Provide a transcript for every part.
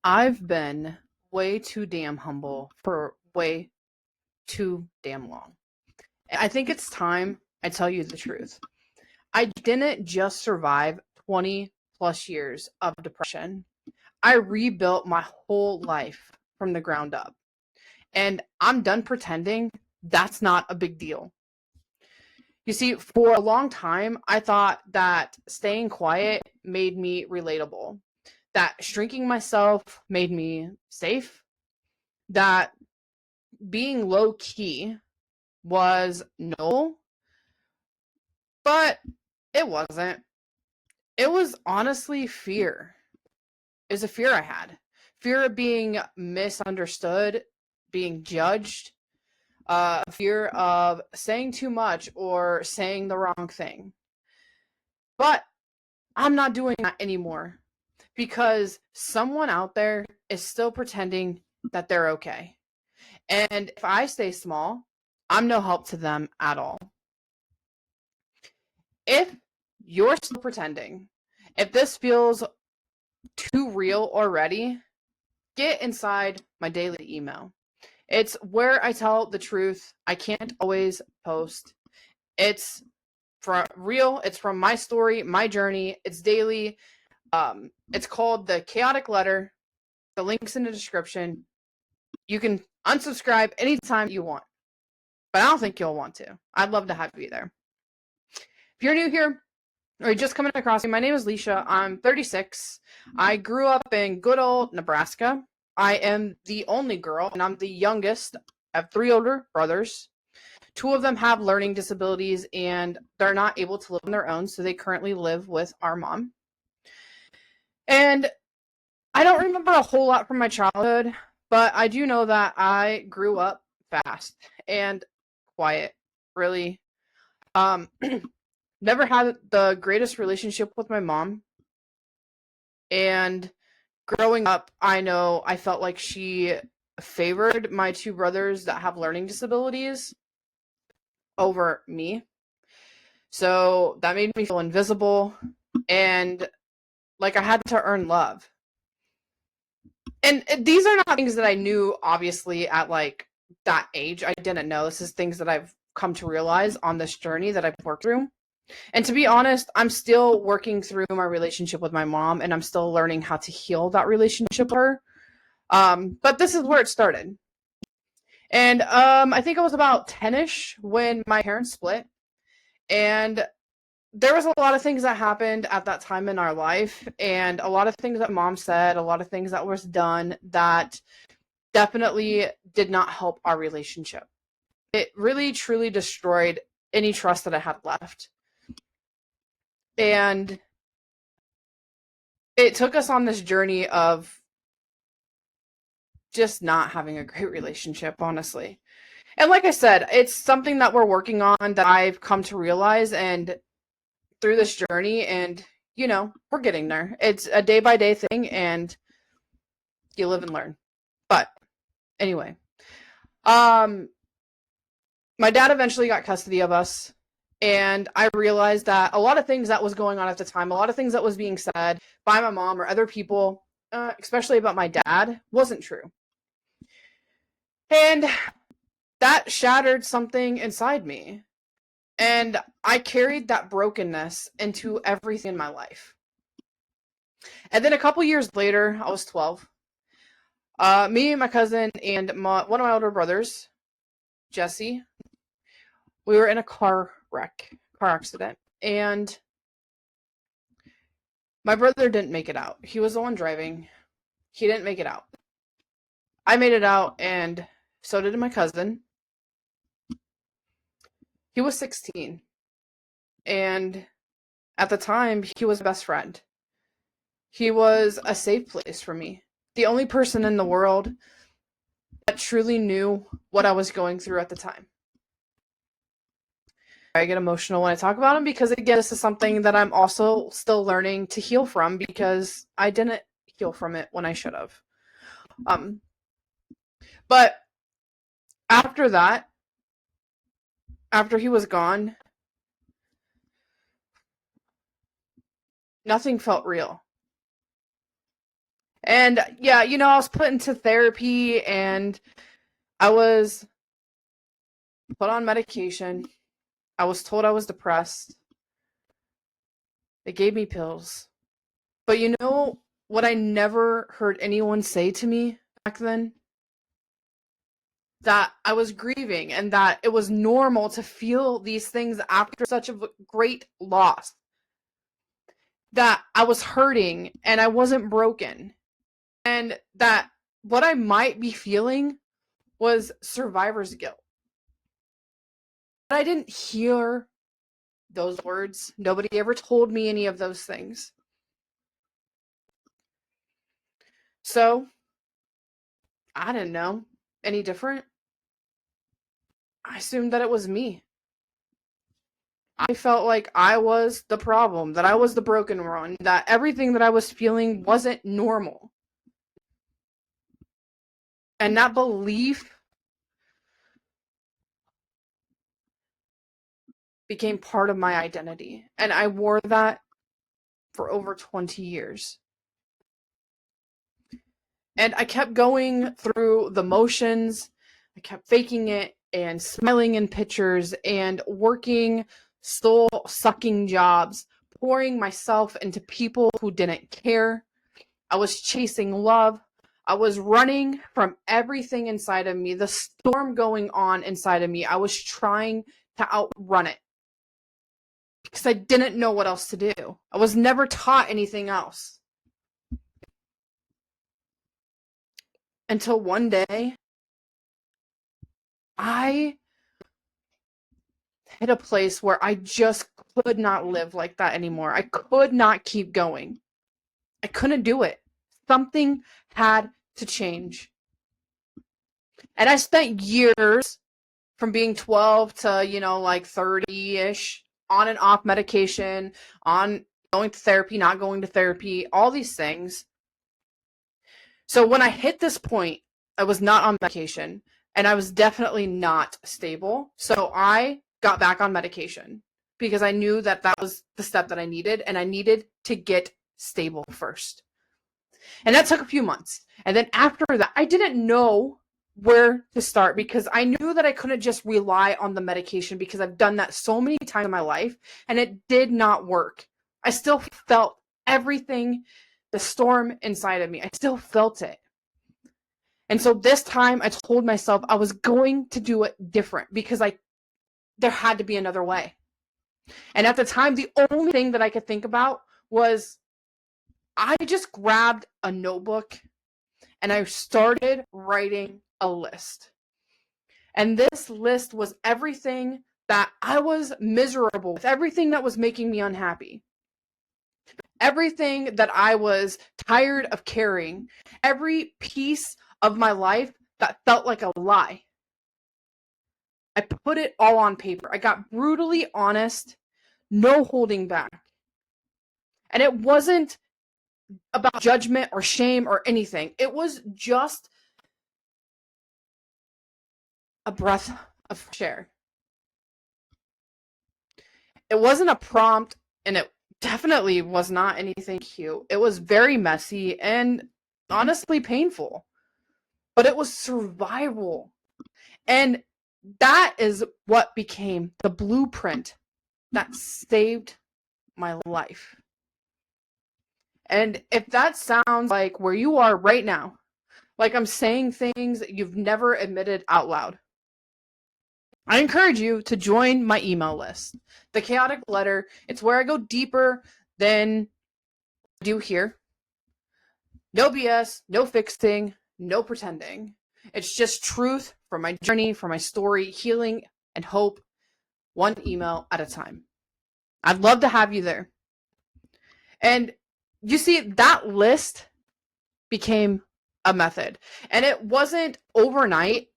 I've been way too damn humble for way too damn long. I think it's time I tell you the truth. I didn't just survive 20 plus years of depression. I rebuilt my whole life from the ground up. And I'm done pretending that's not a big deal. You see, for a long time, I thought that staying quiet made me relatable, that shrinking myself made me safe, that being low key was noble, but it wasn't. It was honestly fear. It was a fear I had. Fear of being misunderstood, being judged, fear of saying too much or saying the wrong thing. But I'm not doing that anymore because someone out there is still pretending that they're okay. And if I stay small, I'm no help to them at all. If you're still pretending, if this feels too real already, get inside my daily email. It's where I tell the truth. I can't always post. It's from real, it's from my story, my journey. It's daily. It's called the Chaotic Letter. The link's in the description. You can unsubscribe anytime you want, but I don't think you'll want to. I'd love to have you there. If you're new here, or you're just coming across me, my name is Leisha. I'm 36. I grew up in good old Nebraska. I am the only girl, and I'm the youngest. I have three older brothers. Two of them have learning disabilities, and they're not able to live on their own, so they currently live with our mom. And I don't remember a whole lot from my childhood, but I do know that I grew up fast and quiet, really. Um, Never had the greatest relationship with my mom. And growing up, I know I felt like she favored my two brothers that have learning disabilities over me. So that made me feel invisible and like I had to earn love. And these are not things that I knew, obviously, at like that age. I didn't know. This is things that I've come to realize on this journey that I've worked through. And to be honest, I'm still working through my relationship with my mom, and I'm still learning how to heal that relationship with her. But this is where it started. And I think I was about 10ish when my parents split. And there was a lot of things that happened at that time in our life, and a lot of things that mom said, a lot of things that was done that definitely did not help our relationship. It really, truly destroyed any trust that I had left. And it took us on this journey of just not having a great relationship, honestly. And like I said, it's something that we're working on that I've come to realize and through this journey, and we're getting there. It's a day by day thing, and you live and learn. But anyway, um my dad eventually got custody of us, and I realized that a lot of things that was going on at the time, a lot of things that was being said by my mom or other people, especially about my dad, wasn't true. And that shattered something inside me. And I carried that brokenness into everything in my life. And then a couple years later, I was 12. Me, my cousin, and one of my older brothers, Jesse, we were in a car accident. And my brother didn't make it out. He was the one driving. He didn't make it out. I made it out, and so did my cousin. He was 16. And at the time, he was best friend. He was a safe place for me. The only person in the world that truly knew what I was going through at the time. I get emotional when I talk about him because, again, this is something that I'm also still learning to heal from because I didn't heal from it when I should have. But after that, after he was gone, nothing felt real. And yeah, I was put into therapy and I was put on medication. I was told I was depressed. They gave me pills. But what I never heard anyone say to me back then? That I was grieving and that it was normal to feel these things after such a great loss. That I was hurting and I wasn't broken. And that what I might be feeling was survivor's guilt. But I didn't hear those words. Nobody ever told me any of those things. So, I didn't know any different. I assumed that it was me. I felt like I was the problem, that I was the broken one, that everything that I was feeling wasn't normal. And that belief became part of my identity. And I wore that for over 20 years. And I kept going through the motions. I kept faking it and smiling in pictures and working soul sucking jobs, pouring myself into people who didn't care. I was chasing love. I was running from everything inside of me, the storm going on inside of me. I was trying to outrun it because I didn't know what else to do. I was never taught anything else. Until one day, I hit a place where I just could not live like that anymore. I could not keep going. I couldn't do it. Something had to change. And I spent years from being 12 to, like 30-ish, on and off medication, on going to therapy, not going to therapy, all these things. So when I hit this point, I was not on medication and I was definitely not stable. So I got back on medication because I knew that that was the step that I needed and I needed to get stable first. And that took a few months. And then after that, I didn't know where to start because I knew that I couldn't just rely on the medication because I've done that so many times in my life and it did not work. I still felt everything, the storm inside of me. I still felt it. And so this time I told myself I was going to do it different because there had to be another way. And at the time, the only thing that I could think about was I just grabbed a notebook and I started writing a list. And this list was everything that I was miserable with, everything that was making me unhappy, everything that I was tired of carrying, every piece of my life that felt like a lie. I put it all on paper. I got brutally honest, no holding back. And it wasn't about judgment or shame or anything. It was just a breath of fresh air. It wasn't a prompt, and it definitely was not anything cute. It was very messy and honestly painful, but it was survival. And that is what became the blueprint that saved my life. And if that sounds like where you are right now, like I'm saying things that you've never admitted out loud, I encourage you to join my email list, The Chaotic Letter. It's where I go deeper than I do here. No BS, no fixing, no pretending. It's just truth from my journey, from my story, healing, and hope, one email at a time. I'd love to have you there. And you see, that list became a method. And it wasn't overnight,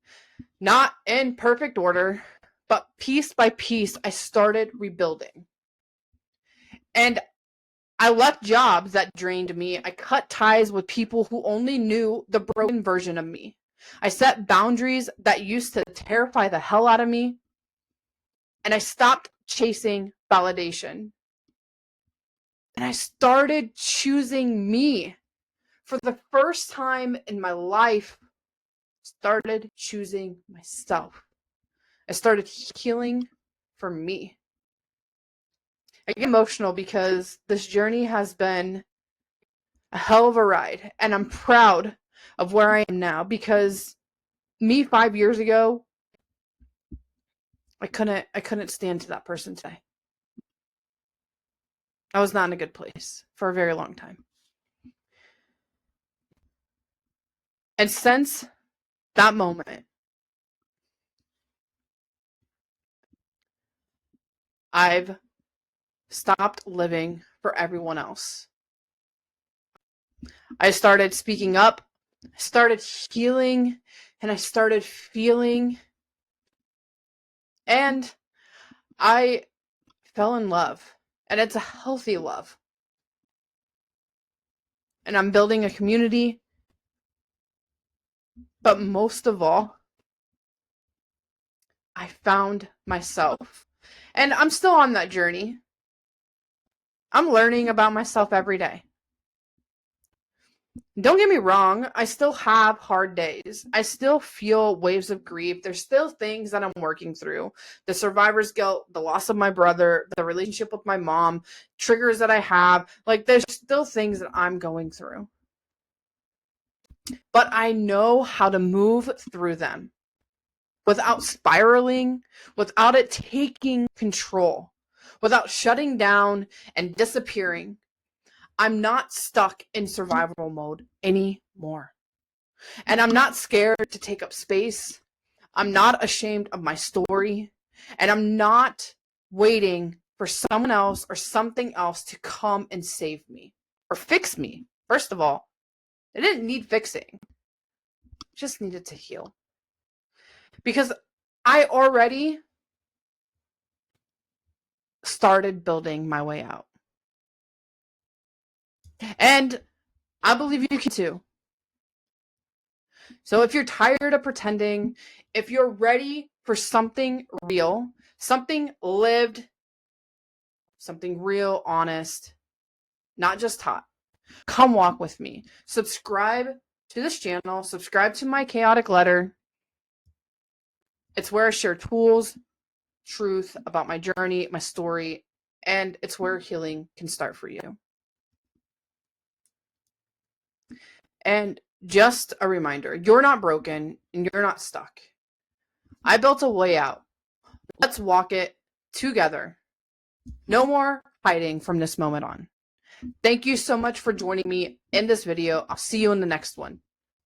not in perfect order, but piece by piece, I started rebuilding. And I left jobs that drained me. I cut ties with people who only knew the broken version of me. I set boundaries that used to terrify the hell out of me. And I stopped chasing validation. And I started choosing me for the first time in my life, started choosing myself. I started healing for me. I get emotional because this journey has been a hell of a ride, and I'm proud of where I am now, because me 5 years ago, I couldn't stand to that person today. I was not in a good place for a very long time. And since that moment, I've stopped living for everyone else. I started speaking up, I started healing, and I started feeling. And I fell in love. And it's a healthy love. And I'm building a community. But most of all, I found myself. And I'm still on that journey. I'm learning about myself every day. Don't get me wrong, I still have hard days. I still feel waves of grief. There's still things that I'm working through. The survivor's guilt, the loss of my brother, the relationship with my mom, triggers that I have. Like, there's still things that I'm going through. But I know how to move through them without spiraling, without it taking control, without shutting down and disappearing. I'm not stuck in survival mode anymore. And I'm not scared to take up space. I'm not ashamed of my story. And I'm not waiting for someone else or something else to come and save me or fix me. First of all, it didn't need fixing. It just needed to heal. Because I already started building my way out. And I believe you can too. So if you're tired of pretending, if you're ready for something real, something lived, something real, honest, not just hot, come walk with me. Subscribe to this channel, subscribe to my chaotic letter. It's where I share tools, truth about my journey, my story, and it's where healing can start for you. And just a reminder, you're not broken and you're not stuck. I built a way out. Let's walk it together. No more hiding from this moment on. Thank you so much for joining me in this video. I'll see you in the next one.